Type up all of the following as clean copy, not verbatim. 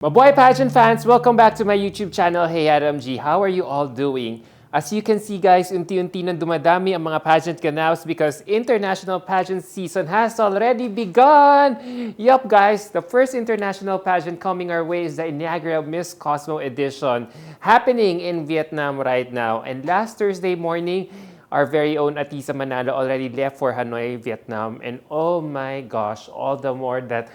Mabuhay pageant fans! Welcome back to my YouTube channel. Hey Adam G, how are you all doing? As you can see guys, unti-unti nang dumadami ang mga pageant ganaps because international pageant season has already begun! Yup guys, the first international pageant coming our way is the inaugural Miss Cosmo edition happening in Vietnam right now. And last Thursday morning, our very own Ahtisa Manalo already left for Hanoi, Vietnam. And oh my gosh, all the more that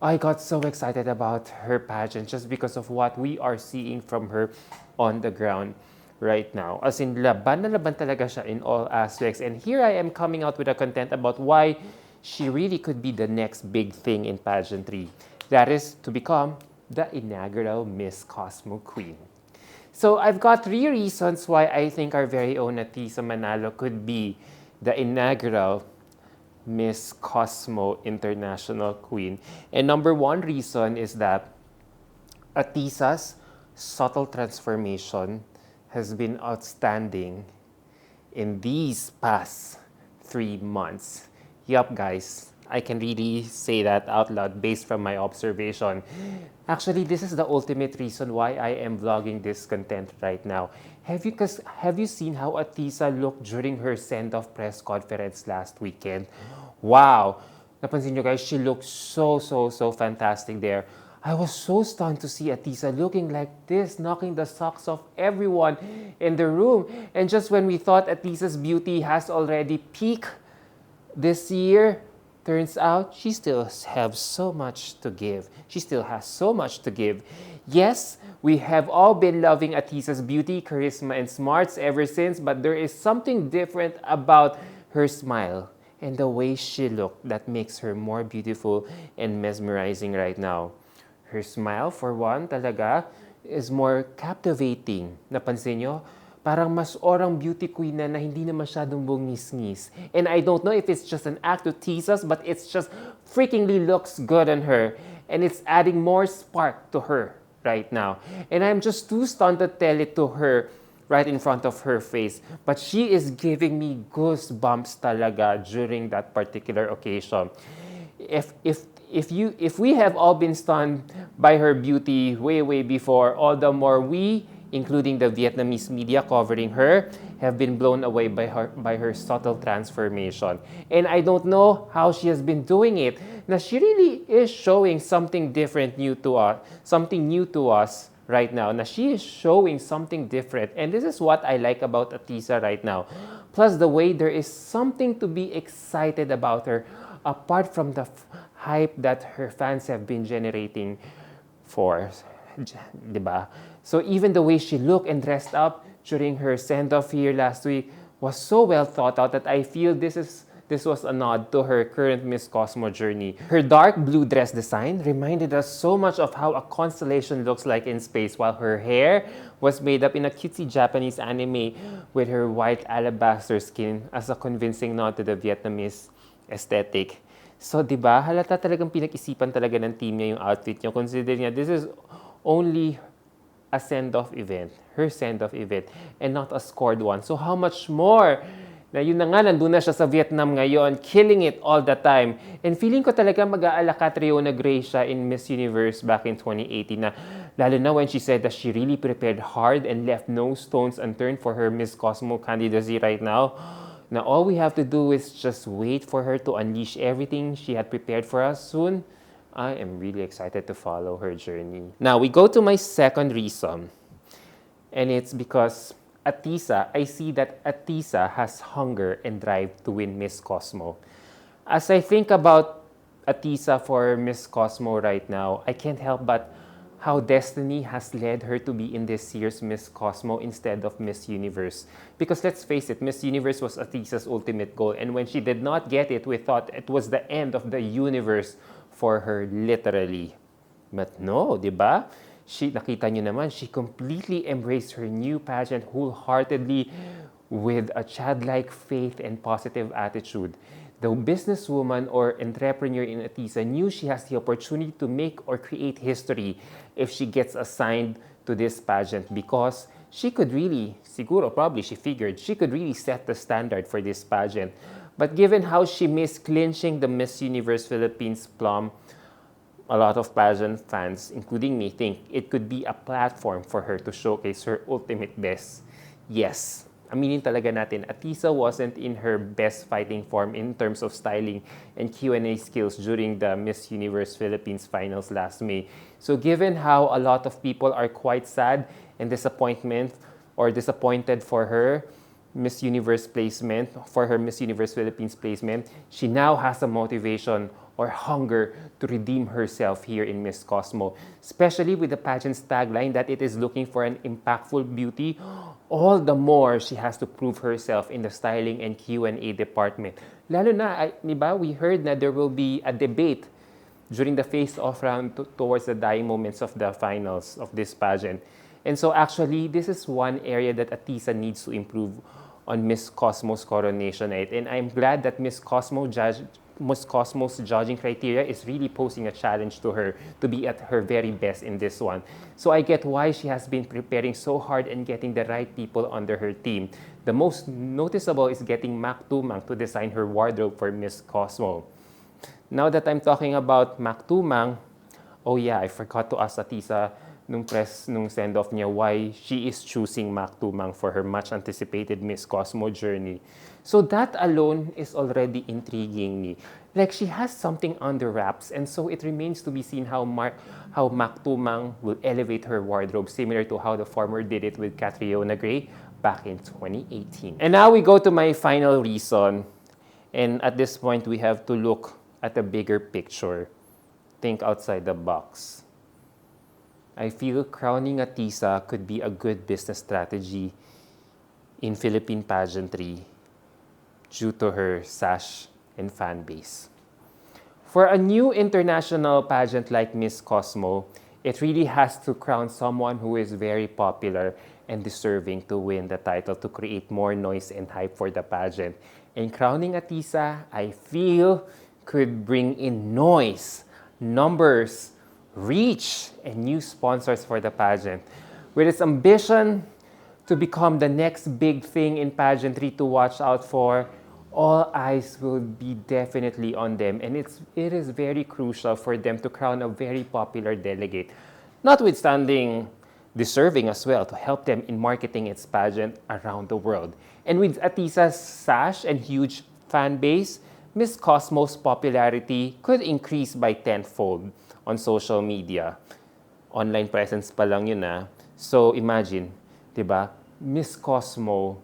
I got so excited about her pageant just because of what we are seeing from her on the ground right now. As in, laban na laban talaga siya in all aspects. And here I am coming out with a content about why she really could be the next big thing in pageantry. That is to become the inaugural Miss Cosmo Queen. So I've got 3 reasons why I think our very own Ahtisa Manalo could be the inaugural Miss Cosmo International Queen. And number 1 reason is that Ahtisa's subtle transformation has been outstanding in these past 3 months. Yup, guys, I can really say that out loud based from my observation. Actually, this is the ultimate reason why I am vlogging this content right now. Have you seen how Ahtisa looked during her send-off press conference last weekend? Wow! Napansin nyo guys, she looked so fantastic there. I was so stunned to see Ahtisa looking like this, knocking the socks off everyone in the room. And just when we thought Ahtisa's beauty has already peaked this year, turns out she still has so much to give. She still has so much to give. Yes, we have all been loving Ahtisa's beauty, charisma, and smarts ever since, but there is something different about her smile and the way she looked that makes her more beautiful and mesmerizing right now. Her smile, for one, talaga, is more captivating. Napansin nyo? Parang mas orang beauty queen na hindi na masyadong bungis-ngis. And I don't know if it's just an act to tease us, but it's just freakingly looks good on her. And it's adding more spark to her right now. And I'm just too stunned to tell it to her right in front of her face. But she is giving me goosebumps talaga during that particular occasion. If we have all been stunned by her beauty way before, all the more we, including the Vietnamese media covering her, have been blown away by her subtle transformation. And I don't know how she has been doing it. Now she really is showing something different, new to us right now. Now she is showing something different, and this is what I like about Ahtisa right now. Plus the way there is something to be excited about her, apart from the hype that her fans have been generating for, diba? So even the way she looked and dressed up during her send-off here last week was so well thought out that I feel this was a nod to her current Miss Cosmo journey. Her dark blue dress design reminded us so much of how a constellation looks like in space, while her hair was made up in a cutesy Japanese anime with her white alabaster skin as a convincing nod to the Vietnamese aesthetic. So, di ba, halata talagang pinag-isipan talaga ng team niya yung outfit niya. Considering niya, this is only a send-off event, her send-off event, and not a scored one. So how much more na yun na nga, nandun na siya sa Vietnam ngayon, killing it all the time. And feeling ko talaga mag-aalakatrio na gray siya in Miss Universe back in 2018 na, lalo na when she said that she really prepared hard and left no stones unturned for her Miss Cosmo candidacy right now. Now all we have to do is just wait for her to unleash everything she had prepared for us soon. I am really excited to follow her journey. Now, we go to my second reason. And it's because Ahtisa, I see that Ahtisa has hunger and drive to win Miss Cosmo. As I think about Ahtisa for Miss Cosmo right now, I can't help but how destiny has led her to be in this year's Miss Cosmo instead of Miss Universe. Because let's face it, Miss Universe was Ahtisa's ultimate goal. And when she did not get it, we thought it was the end of the universe for her, literally. But no, di ba? Nakita niyo naman, she completely embraced her new pageant wholeheartedly with a childlike faith and positive attitude. The businesswoman or entrepreneur in Ahtisa knew she has the opportunity to make or create history if she gets assigned to this pageant, because she could really, siguro probably she figured, she could really set the standard for this pageant. But given how she missed clinching the Miss Universe Philippines plum a lot of pageant fans, including me, think it could be a platform for her to showcase her ultimate best. Yes, aminin talaga natin, Ahtisa wasn't in her best fighting form in terms of styling and Q&A skills during the Miss Universe Philippines finals last May. So given how a lot of people are quite sad and disappointed for her Miss Universe placement, for her Miss Universe Philippines placement, she now has a motivation or hunger to redeem herself here in Miss Cosmo, especially with the pageant's tagline that it is looking for an impactful beauty. All the more she has to prove herself in the styling and Q&A department. Lalo na, di ba, we heard na there will be a debate during the face-off round towards the dying moments of the finals of this pageant. And so actually, this is one area that Ahtisa needs to improve on Miss Cosmo's coronation night. And I'm glad that Miss Cosmo's judging criteria is really posing a challenge to her to be at her very best in this one. So I get why she has been preparing so hard and getting the right people under her team. The most noticeable is getting Mac Tumang to design her wardrobe for Miss Cosmo. Now that I'm talking about Mac Tumang, oh yeah, I forgot to ask Ahtisa nung send-off niya why she is choosing Mac Tumang for her much-anticipated Miss Cosmo Journey. So that alone is already intriguing me. Like she has something under wraps, and so it remains to be seen how Mac Tumang will elevate her wardrobe, similar to how the former did it with Catriona Gray back in 2018. And now we go to my final reason. And at this point, we have to look at the bigger picture. Think outside the box. I feel crowning Ahtisa could be a good business strategy in Philippine pageantry due to her sash and fan base. For a new international pageant like Miss Cosmo, it really has to crown someone who is very popular and deserving to win the title to create more noise and hype for the pageant. And crowning Ahtisa, I feel, could bring in noise, numbers, reach, and new sponsors for the pageant. With its ambition to become the next big thing in pageantry to watch out for, all eyes will be definitely on them, and it is very crucial for them to crown a very popular delegate, notwithstanding deserving as well to help them in marketing its pageant around the world. And with Ahtisa's sash and huge fan base, Miss Cosmo's popularity could increase by tenfold on social media. Online presence pa lang yun ah. So imagine, di ba? Miss Cosmo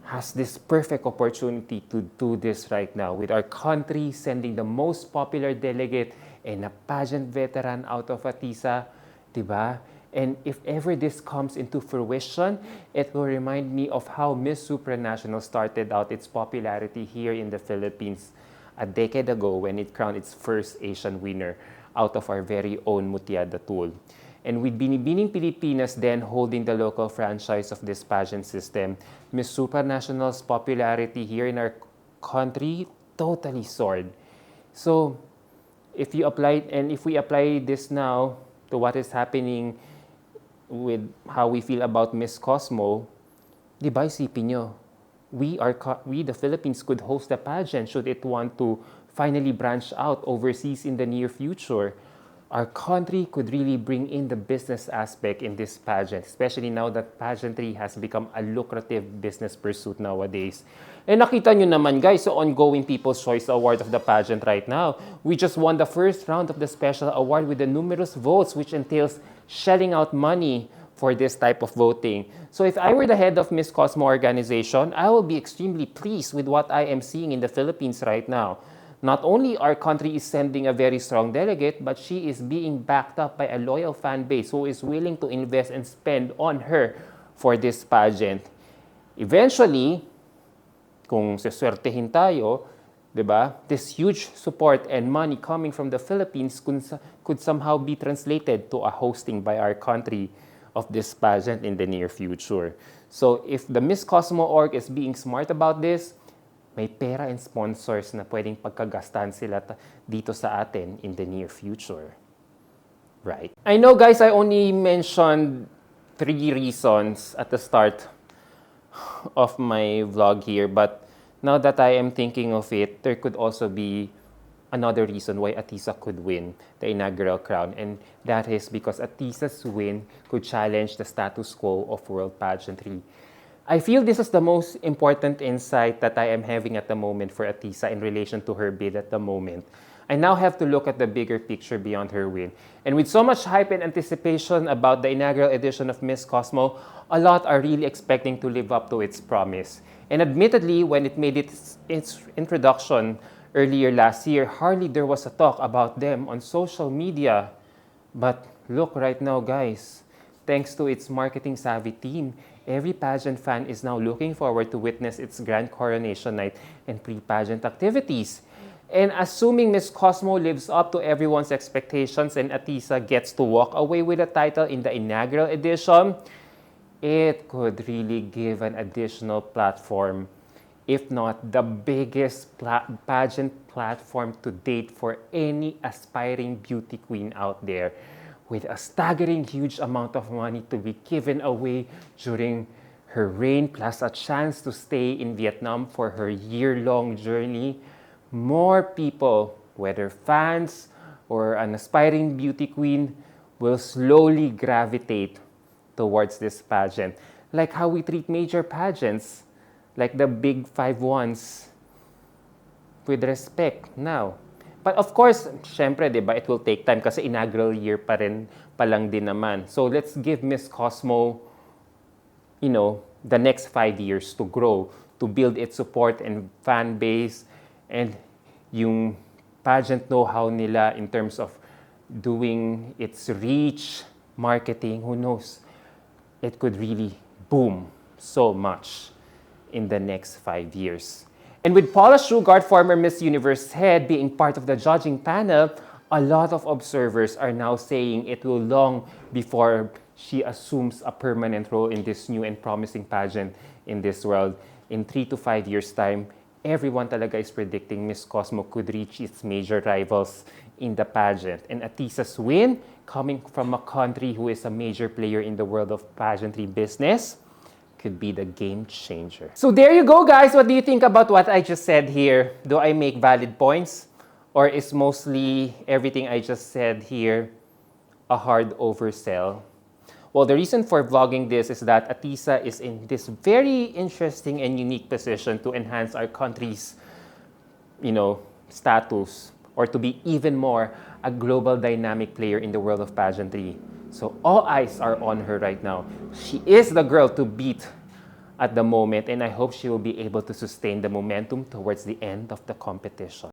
has this perfect opportunity to do this right now with our country sending the most popular delegate and a pageant veteran out of Ahtisa, di ba? And if ever this comes into fruition, it will remind me of how Miss Supranational started out its popularity here in the Philippines a decade ago when it crowned its first Asian winner out of our very own Mutiada tool. And with Binibining Pilipinas then holding the local franchise of this pageant system, Miss Supranational's popularity here in our country totally soared. So if we apply this now to what is happening with how we feel about Miss Cosmo, di ba isipin nyo, we, the Philippines, could host the pageant should it want to finally branch out overseas in the near future. Our country could really bring in the business aspect in this pageant, especially now that pageantry has become a lucrative business pursuit nowadays. And nakita nyo naman guys, sa ongoing People's Choice Award of the pageant right now, we just won the first round of the special award with the numerous votes, which entails shelling out money for this type of voting. So if I were the head of Miss Cosmo organization, I will be extremely pleased with what I am seeing in the Philippines right now. Not only our country is sending a very strong delegate, but she is being backed up by a loyal fan base who is willing to invest and spend on her for this pageant. Eventually, kung seswertehin tayo, diba, this huge support and money coming from the Philippines could somehow be translated to a hosting by our country of this pageant in the near future. So if the Miss Cosmo org is being smart about this, may pera and sponsors na pwedeng pagkagastan sila dito sa atin in the near future. Right? I know guys, I only mentioned 3 reasons at the start of my vlog here, but now that I am thinking of it, there could also be another reason why Ahtisa could win the inaugural crown. And that is because Ahtisa's win could challenge the status quo of world pageantry. I feel this is the most important insight that I am having at the moment for Ahtisa in relation to her bid at the moment. I now have to look at the bigger picture beyond her win. And with so much hype and anticipation about the inaugural edition of Miss Cosmo, a lot are really expecting to live up to its promise. And admittedly, when it made its introduction earlier last year, hardly there was a talk about them on social media. But look right now, guys. Thanks to its marketing savvy team, every pageant fan is now looking forward to witness its grand coronation night and pre-pageant activities. And assuming Miss Cosmo lives up to everyone's expectations and Ahtisa gets to walk away with the title in the inaugural edition, it could really give an additional platform, if not the biggest pageant platform to date for any aspiring beauty queen out there, with a staggering huge amount of money to be given away during her reign, plus a chance to stay in Vietnam for her year-long journey. More people, whether fans or an aspiring beauty queen, will slowly gravitate towards this pageant. Like how we treat major pageants, like the big 5 ones, with respect now. But of course, syempre, di ba, it will take time kasi inaugural year pa lang din naman. So let's give Miss Cosmo, the next 5 years to grow, to build its support and fan base, and yung pageant know-how nila in terms of doing its reach, marketing, who knows, it could really boom so much in the next 5 years. And with Paula Shugart, former Miss Universe head, being part of the judging panel, a lot of observers are now saying it will long before she assumes a permanent role in this new and promising pageant in this world. In 3 to 5 years' time, everyone talaga is predicting Miss Cosmo could reach its major rivals in the pageant. And Ahtisa's win, coming from a country who is a major player in the world of pageantry business, could be the game changer. So there you go, guys. What do you think about what I just said here? Do I make valid points? Or is mostly everything I just said here a hard oversell? Well, the reason for vlogging this is that Ahtisa is in this very interesting and unique position to enhance our country's, status, or to be even more a global dynamic player in the world of pageantry. So all eyes are on her right now. She is the girl to beat at the moment, and I hope she will be able to sustain the momentum towards the end of the competition.